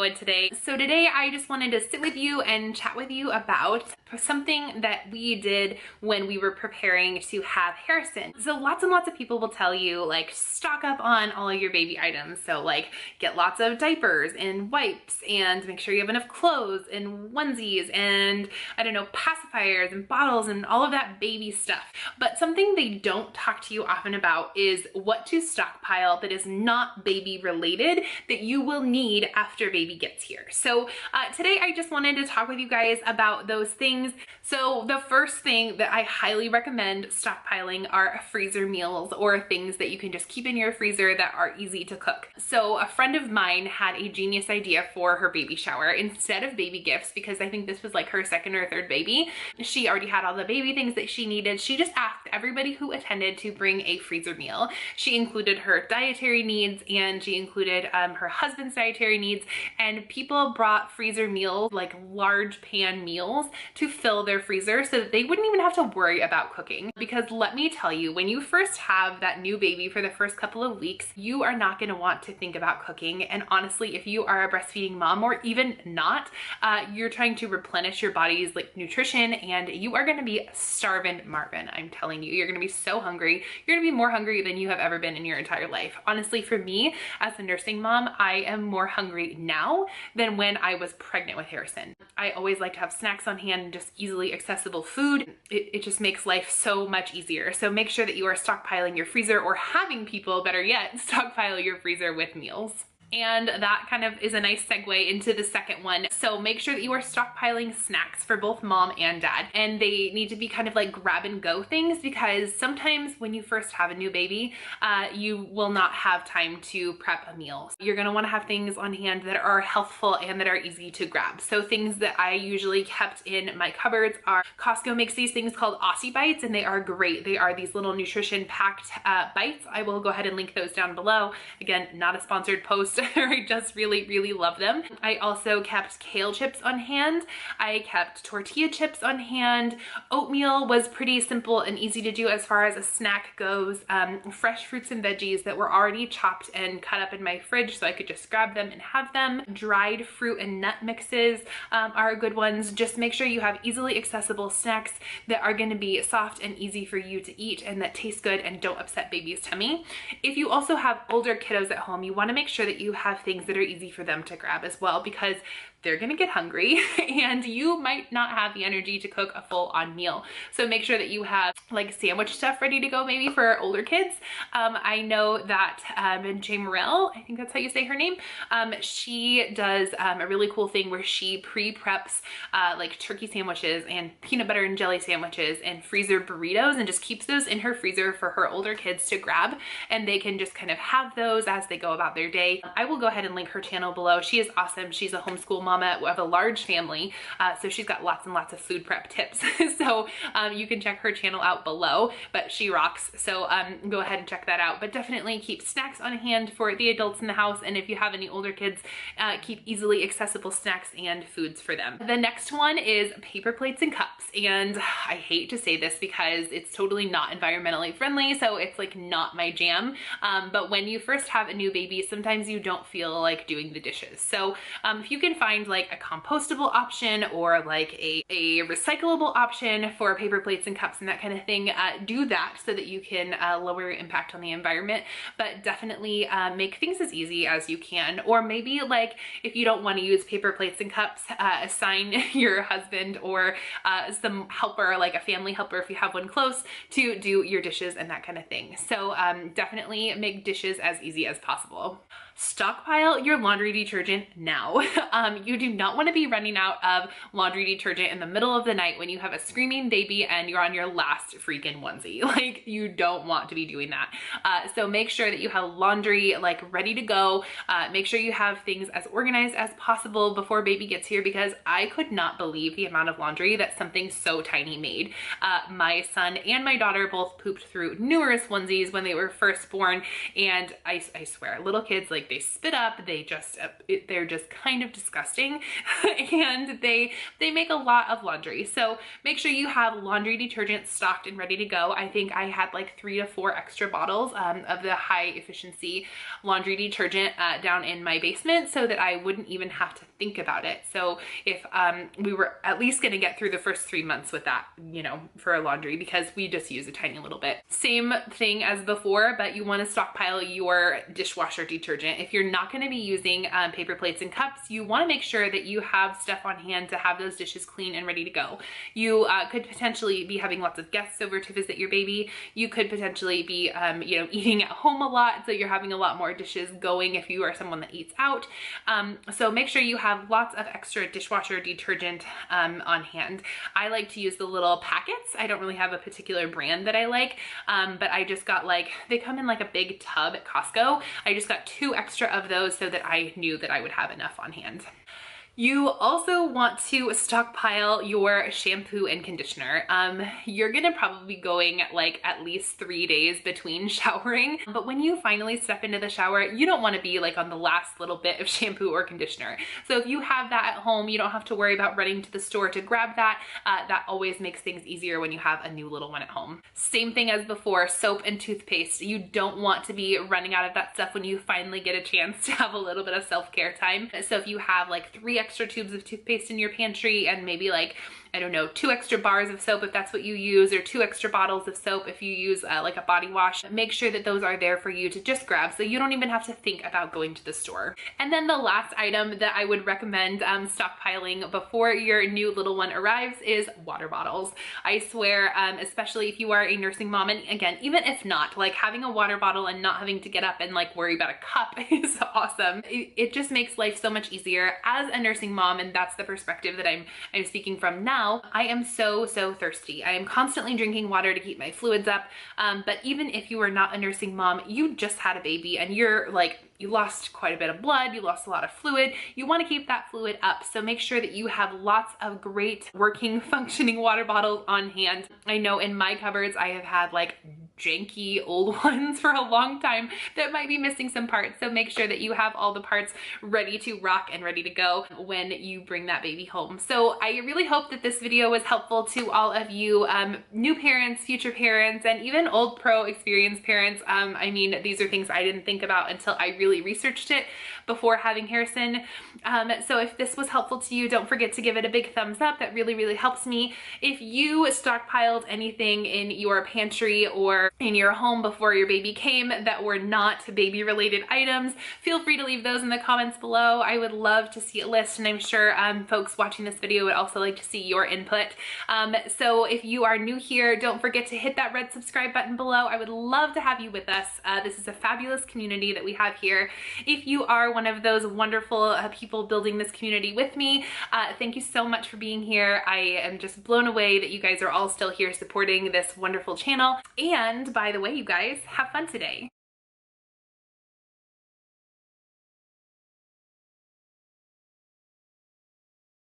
going today? So today I just wanted to sit with you and chat with you about something that we did when we were preparing to have Harrison. So lots and lots of people will tell you, like, stock up on all of your baby items. So like get lots of diapers and wipes and make sure you have enough clothes and onesies and I don't know, pacifiers and bottles and all of that baby stuff. But something they don't talk to you often about is what to stockpile that is not baby related that you will need after baby gets here. So today I just wanted to talk with you guys about those things. So the first thing that I highly recommend stockpiling are freezer meals or things that you can just keep in your freezer that are easy to cook. So a friend of mine had a genius idea for her baby shower. Instead of baby gifts, because I think this was like her second or third baby, she already had all the baby things that she needed. She just asked everybody who attended to bring a freezer meal. She included her dietary needs and she included her husband's dietary needs, and people brought freezer meals, like large pan meals, to fill their freezer so that they wouldn't even have to worry about cooking. Because let me tell you, when you first have that new baby for the first couple of weeks, you are not going to want to think about cooking. And honestly, if you are a breastfeeding mom or even not, you're trying to replenish your body's like nutrition and you are going to be starving Marvin. I'm telling you, you're going to be so hungry. You're going to be more hungry than you have ever been in your entire life. Honestly, for me as a nursing mom, I am more hungry now than when I was pregnant with Harrison. I always like to have snacks on hand and just easily accessible food. It just makes life so much easier. So make sure that you are stockpiling your freezer, or having people, better yet, stockpile your freezer with meals. And that kind of is a nice segue into the second one. So make sure that you are stockpiling snacks for both mom and dad. And they need to be kind of like grab and go things, because sometimes when you first have a new baby, you will not have time to prep a meal. So you're gonna wanna have things on hand that are healthful and that are easy to grab. So things that I usually kept in my cupboards are, Costco makes these things called Aussie Bites, and they are great. They are these little nutrition packed bites. I will go ahead and link those down below. Again, not a sponsored post. I just really love them. I also kept kale chips on hand. I kept tortilla chips on hand. Oatmeal was pretty simple and easy to do as far as a snack goes. Fresh fruits and veggies that were already chopped and cut up in my fridge so I could just grab them and have them. Dried fruit and nut mixes are good ones. Just make sure you have easily accessible snacks that are going to be soft and easy for you to eat and that taste good and don't upset baby's tummy. If you also have older kiddos at home, you want to make sure that you have things that are easy for them to grab as well, because they're gonna get hungry and you might not have the energy to cook a full-on meal. So make sure that you have like sandwich stuff ready to go maybe for older kids. I know that Jay Morrell, I think that's how you say her name, she does a really cool thing where she pre-preps like turkey sandwiches and peanut butter and jelly sandwiches and freezer burritos, and just keeps those in her freezer for her older kids to grab, and they can just kind of have those as they go about their day. I will go ahead and link her channel below. She is awesome. She's a homeschool mama of a large family, so she's got lots and lots of food prep tips. So you can check her channel out below, but she rocks. So go ahead and check that out. But definitely keep snacks on hand for the adults in the house, and if you have any older kids, keep easily accessible snacks and foods for them. The next one is paper plates and cups, and I hate to say this because it's totally not environmentally friendly, so it's like not my jam, but when you first have a new baby, sometimes you don't feel like doing the dishes. So if you can find like a compostable option or like a recyclable option for paper plates and cups and that kind of thing, do that so that you can lower your impact on the environment. But definitely make things as easy as you can. Or maybe like if you don't want to use paper plates and cups, assign your husband or some helper, like a family helper if you have one close, to do your dishes and that kind of thing. So definitely make dishes as easy as possible. Stockpile your laundry detergent now. You do not want to be running out of laundry detergent in the middle of the night when you have a screaming baby and you're on your last freaking onesie. Like, you don't want to be doing that. So make sure that you have laundry like ready to go. Make sure you have things as organized as possible before baby gets here, because I could not believe the amount of laundry that something so tiny made. My son and my daughter both pooped through numerous onesies when they were first born, and I swear, little kids like like they spit up, they're just kind of disgusting and they make a lot of laundry. So make sure you have laundry detergent stocked and ready to go. I think I had like 3 to 4 extra bottles of the high efficiency laundry detergent down in my basement so that I wouldn't even have to think about it. So if we were at least gonna get through the first 3 months with that, you know, for our laundry, because we just use a tiny little bit. Same thing as before, but you wanna stockpile your dishwasher detergent. If you're not gonna be using paper plates and cups, you wanna make sure that you have stuff on hand to have those dishes clean and ready to go. You could potentially be having lots of guests over to visit your baby. You could potentially be, you know, eating at home a lot, so you're having a lot more dishes going if you are someone that eats out. So make sure you have lots of extra dishwasher detergent on hand. I like to use the little packets. I don't really have a particular brand that I like, but I just got like, they come in like a big tub at Costco. I just got 2 extra of those so that I knew that I would have enough on hand. You also want to stockpile your shampoo and conditioner. You're gonna probably be going like at least 3 days between showering, but when you finally step into the shower, you don't wanna be like on the last little bit of shampoo or conditioner. So if you have that at home, you don't have to worry about running to the store to grab that. That always makes things easier when you have a new little one at home. Same thing as before, soap and toothpaste. You don't want to be running out of that stuff when you finally get a chance to have a little bit of self-care time. So if you have like 3 extra tubes of toothpaste in your pantry and maybe like, I don't know, 2 extra bars of soap if that's what you use, or 2 extra bottles of soap if you use like a body wash, make sure that those are there for you to just grab so you don't even have to think about going to the store. And then the last item that I would recommend stockpiling before your new little one arrives is water bottles. I swear, especially if you are a nursing mom, and again, even if not, like having a water bottle and not having to get up and like worry about a cup is awesome. It just makes life so much easier as a nursing mom, and that's the perspective that I'm speaking from now. I am so thirsty. I am constantly drinking water to keep my fluids up. But even if you are not a nursing mom, you just had a baby and you're like, you lost quite a bit of blood, you lost a lot of fluid, you want to keep that fluid up. So make sure that you have lots of great working, functioning water bottles on hand. I know in my cupboards, I have had like janky old ones for a long time that might be missing some parts. So make sure that you have all the parts ready to rock and ready to go when you bring that baby home. So I really hope that this video was helpful to all of you new parents, future parents, and even old pro experienced parents. I mean, these are things I didn't think about until I really researched it before having Harrison. So if this was helpful to you, don't forget to give it a big thumbs up. That really helps me. If you stockpiled anything in your pantry or in your home before your baby came that were not baby related items, feel free to leave those in the comments below. I would love to see a list, and I'm sure folks watching this video would also like to see your input. So if you are new here, don't forget to hit that red subscribe button below. I would love to have you with us. This is a fabulous community that we have here. If you are one of those wonderful people building this community with me, thank you so much for being here. I am just blown away that you guys are all still here supporting this wonderful channel. And by the way, you guys, have fun today.